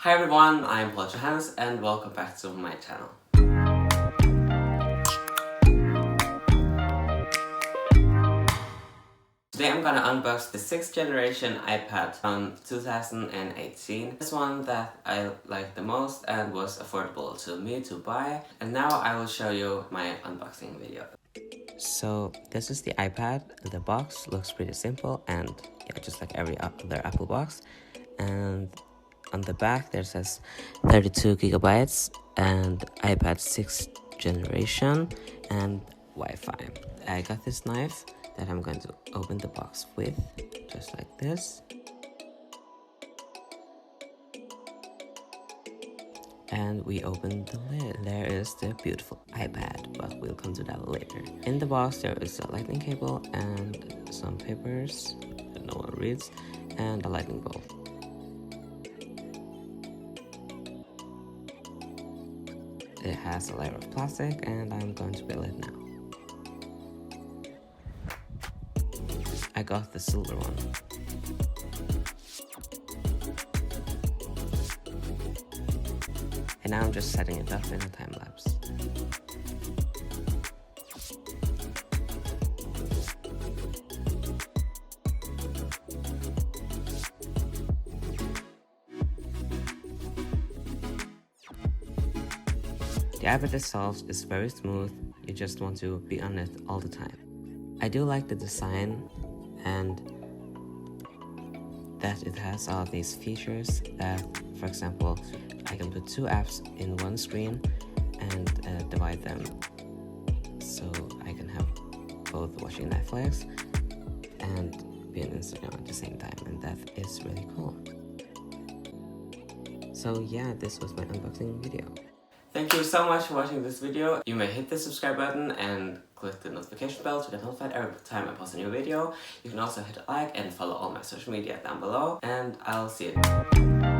Hi everyone, I'm Poul Johannes and welcome back to my channel. Today I'm gonna unbox the 6th generation iPad from 2018. This one that I like the most and was affordable to me to buy. And now I will show you my unboxing video. So this is the iPad. The box looks pretty simple and yeah, just like every other Apple box. And on the back there says 32 gigabytes and iPad 6th generation and Wi-Fi. I got this knife that I'm going to open the box with, just like this. And we open the lid. There is the beautiful iPad, but we'll come to that later. In the box there is a lightning cable and some papers that no one reads, and a lightning bulb. It has a layer of plastic and I'm going to build it now. I got the silver one. And now I'm just setting it up in a time lapse. The iPad itself is very smooth, you just want to be on it all the time. I do like the design and that it has all these features that, for example, I can put 2 apps in one screen and divide them so I can have both watching Netflix and be on Instagram at the same time, and that is really cool. So yeah, this was my unboxing video. Thank you so much for watching this video. You may hit the subscribe button and click the notification bell to get notified every time I post a new video. You can also hit like and follow all my social media down below, and I'll see you.